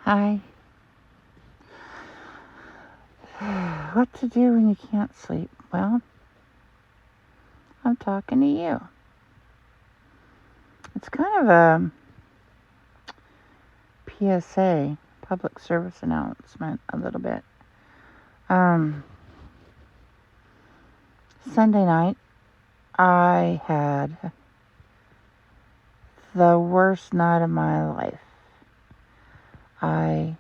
Hi. What to do when you can't sleep? Well, I'm talking to you. It's kind of a PSA, public service announcement, a little bit. Sunday night, I had the worst night of my life. I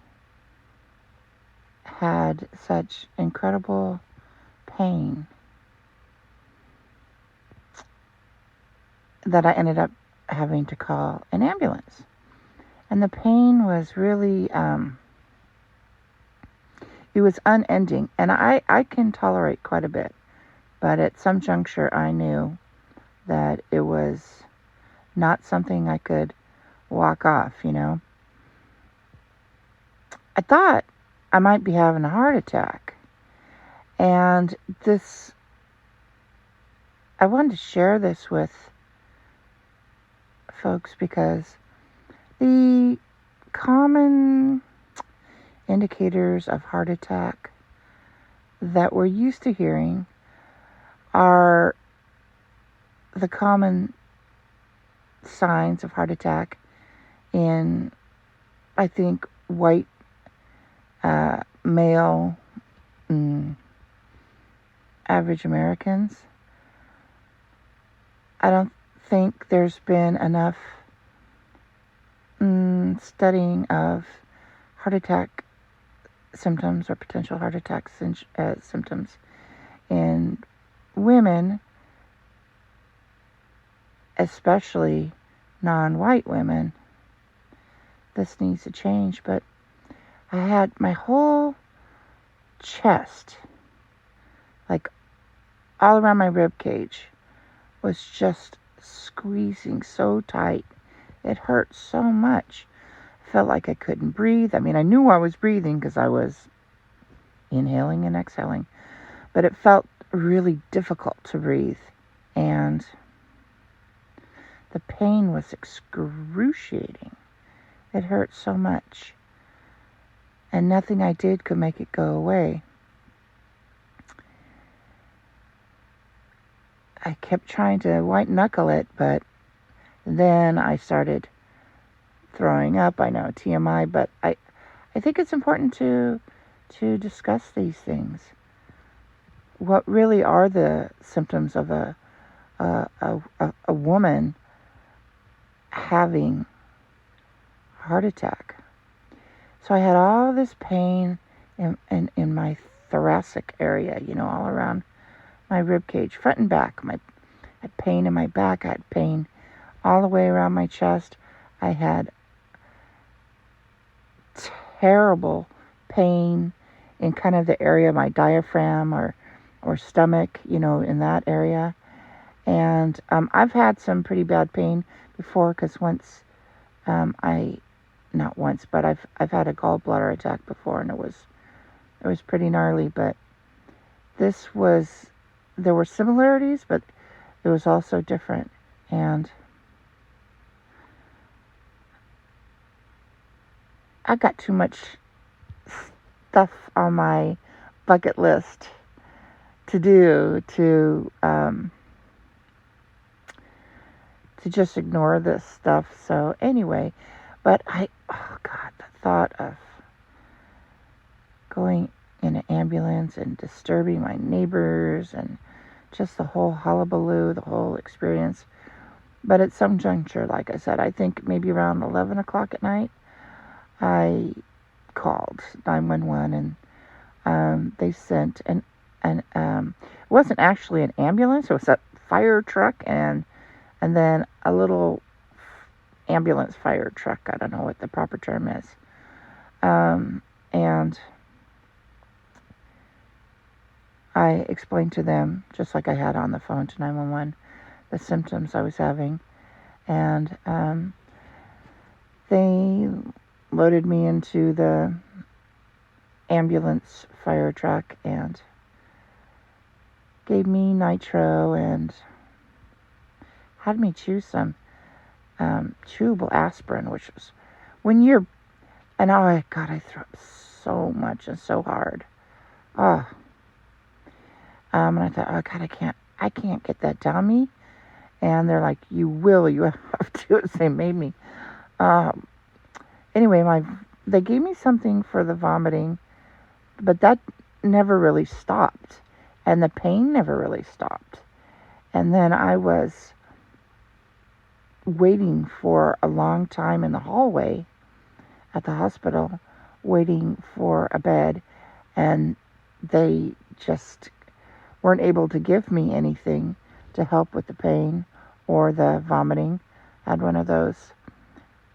had such incredible pain that I ended up having to call an ambulance. And the pain was really, it was unending. And I can tolerate quite a bit. But at some juncture, I knew that it was not something I could walk off, I thought I might be having a heart attack. And I wanted to share this with folks because the common indicators of heart attack that we're used to hearing are the common signs of heart attack in, I think, white male average Americans. I don't think there's been enough studying of heart attack symptoms or potential heart attack symptoms in women, especially non-white women. This needs to change, but I had my whole chest, like all around my rib cage, was just squeezing so tight. It hurt so much. I felt like I couldn't breathe. I mean, I knew I was breathing because I was inhaling and exhaling, but it felt really difficult to breathe. And the pain was excruciating. It hurt so much. And nothing I did could make it go away. I kept trying to white knuckle it, but then I started throwing up. I know, TMI, but I think it's important to discuss these things. What really are the symptoms of a woman having a heart attack? So I had all this pain in my thoracic area, all around my rib cage, front and back. I had pain in my back. I had pain all the way around my chest. I had terrible pain in kind of the area of my diaphragm or stomach, in that area. And I've had some pretty bad pain before because once not once, but I've had a gallbladder attack before, and it was pretty gnarly. But there were similarities, but it was also different. And I got too much stuff on my bucket list to do to just ignore this stuff. So anyway, but the thought of going in an ambulance and disturbing my neighbors and just the whole hullabaloo, the whole experience. But at some juncture, like I said, I think maybe around 11 o'clock at night, I called 911 and they sent it wasn't actually an ambulance, it was a fire truck and then a little ambulance fire truck. I don't know what the proper term is. And I explained to them, just like I had on the phone to 911, the symptoms I was having. And they loaded me into the ambulance fire truck and gave me nitro and had me chew some chewable aspirin, which was, when you're And oh, God, I threw up so much and so hard. Oh. And I thought, oh, God, I can't get that down me. And they're like, you have to. They made me. Anyway, they gave me something for the vomiting, but that never really stopped. And the pain never really stopped. And then I was waiting for a long time in the hallway at the hospital, waiting for a bed, and they just weren't able to give me anything to help with the pain or the vomiting. I had one of those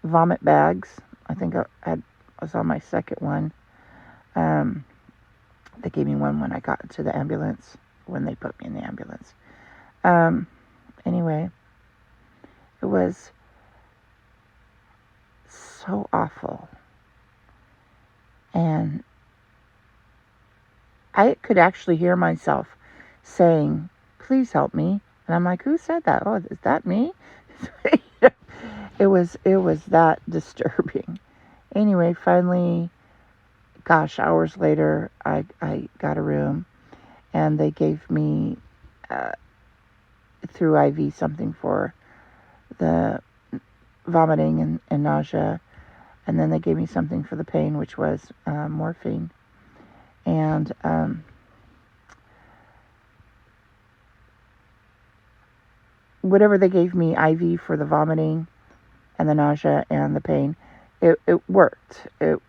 vomit bags. I think I was on my second one. They gave me one when I got to the ambulance, when they put me in the ambulance. Anyway, it was so awful. And I could actually hear myself saying, please help me. And I'm like, who said that? Oh, is that me? It was that disturbing. Anyway, finally, gosh, hours later, I got a room, and they gave me through IV something for the vomiting and nausea, and then they gave me something for the pain, which was morphine. And whatever they gave me IV for the vomiting and the nausea and the pain, it worked. It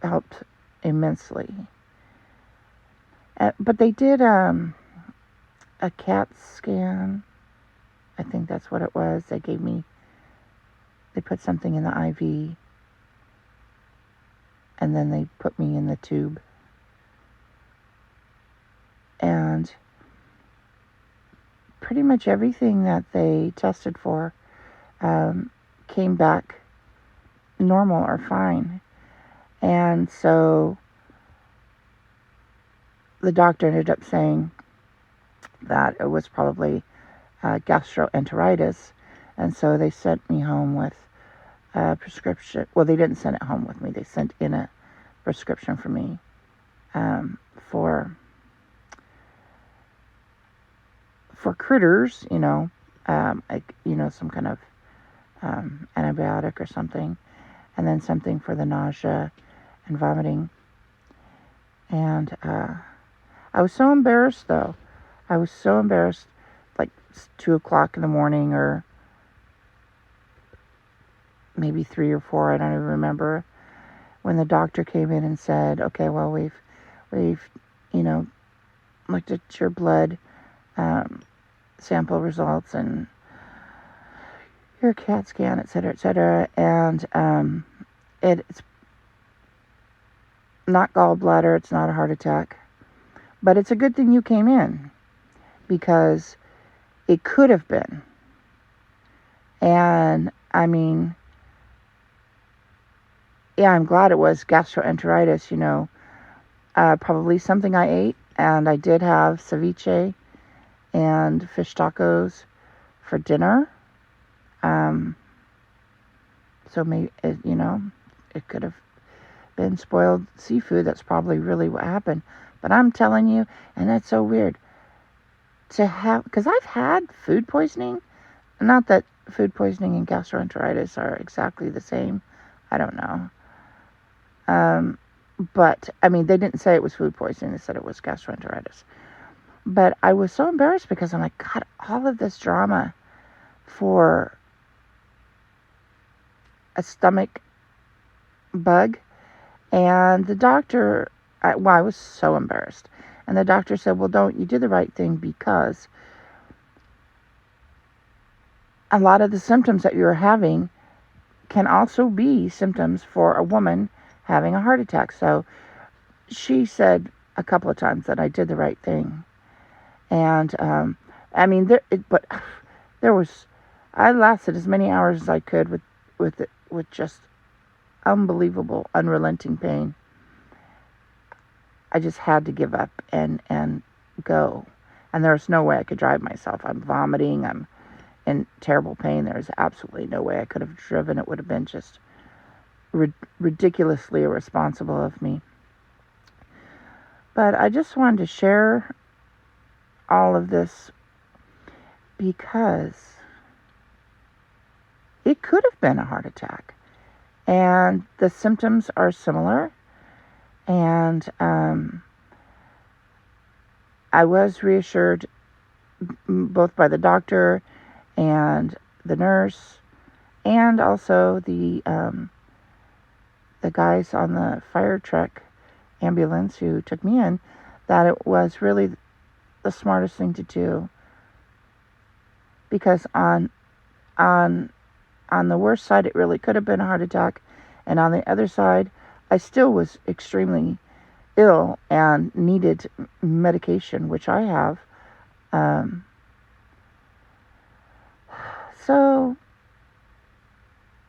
helped immensely. But they did a CAT scan. I think that's what it was. They put something in the IV, and then they put me in the tube. And pretty much everything that they tested for came back normal or fine. And so the doctor ended up saying that it was probably gastroenteritis. And so they sent me home with a prescription. Well, they didn't send it home with me. They sent in a prescription for me for critters, some kind of antibiotic or something, and then something for the nausea and vomiting. And I was so embarrassed, though. I was so embarrassed, like 2 o'clock in the morning, or maybe 3 or 4, I don't even remember, when the doctor came in and said, okay, well, we've looked at your blood sample results and your CAT scan, et cetera, and it's not gallbladder, it's not a heart attack, but it's a good thing you came in, because it could have been. And I mean, yeah, I'm glad it was gastroenteritis, probably something I ate, and I did have ceviche and fish tacos for dinner. So maybe, it could have been spoiled seafood. That's probably really what happened. But I'm telling you, and that's so weird to have, because I've had food poisoning. Not that food poisoning and gastroenteritis are exactly the same. I don't know. But, I mean, they didn't say it was food poisoning. They said it was gastroenteritis. But I was so embarrassed, because I'm like, God, all of this drama for a stomach bug. And the doctor, I was so embarrassed. And the doctor said, well, you did the right thing, because a lot of the symptoms that you're having can also be symptoms for a woman having a heart attack. So she said a couple of times that I did the right thing. And, I mean, I lasted as many hours as I could with just unbelievable, unrelenting pain. I just had to give up and go. And there was no way I could drive myself. I'm vomiting. I'm in terrible pain. There's absolutely no way I could have driven. It would have been just ridiculously irresponsible of me. But I just wanted to share all of this because it could have been a heart attack. And the symptoms are similar. And I was reassured both by the doctor and the nurse, and also the guys on the fire truck ambulance who took me in, that it was really the smartest thing to do, because on the worst side it really could have been a heart attack, and on the other side I still was extremely ill and needed medication, which I have. So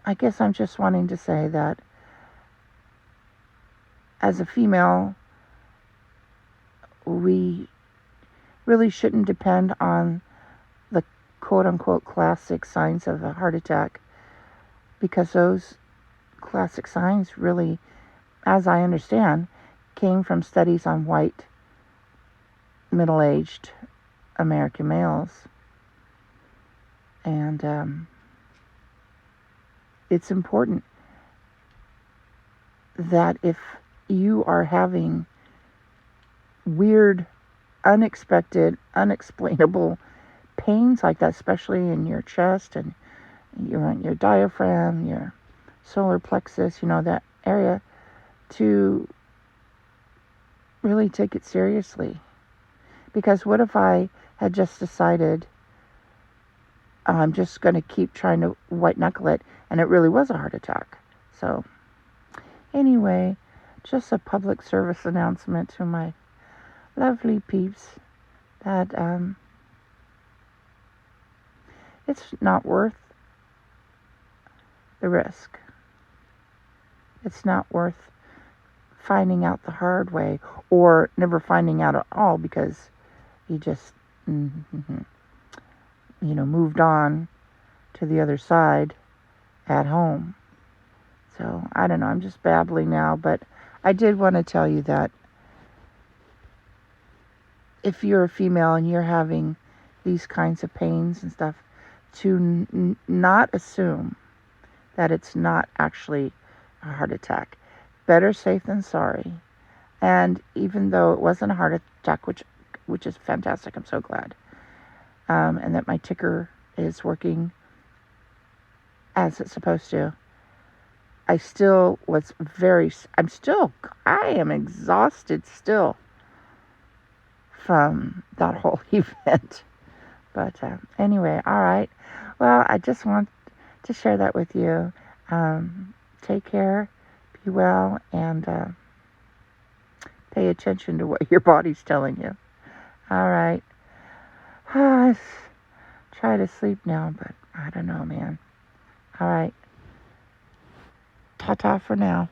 I guess I'm just wanting to say that as a female, we really shouldn't depend on the quote-unquote classic signs of a heart attack, because those classic signs really, as I understand, came from studies on white, middle-aged American males. And it's important that if you are having weird, unexpected, unexplainable pains like that, especially in your chest and your diaphragm, your solar plexus, that area, to really take it seriously. Because what if I had just decided I'm just going to keep trying to white knuckle it, and it really was a heart attack? So anyway, just a public service announcement to my lovely peeps that it's not worth the risk. It's not worth finding out the hard way, or never finding out at all because you just moved on to the other side at home. So I don't know, I'm just babbling now, but I did want to tell you that if you're a female and you're having these kinds of pains and stuff, to not assume that it's not actually a heart attack. Better safe than sorry. And even though it wasn't a heart attack, which is fantastic, I'm so glad, and that my ticker is working as it's supposed to, I am exhausted still from that whole event. But anyway, all right. Well, I just want to share that with you. Take care, be well, and pay attention to what your body's telling you. All right. I try to sleep now, but I don't know, man. All right. Ta-ta for now.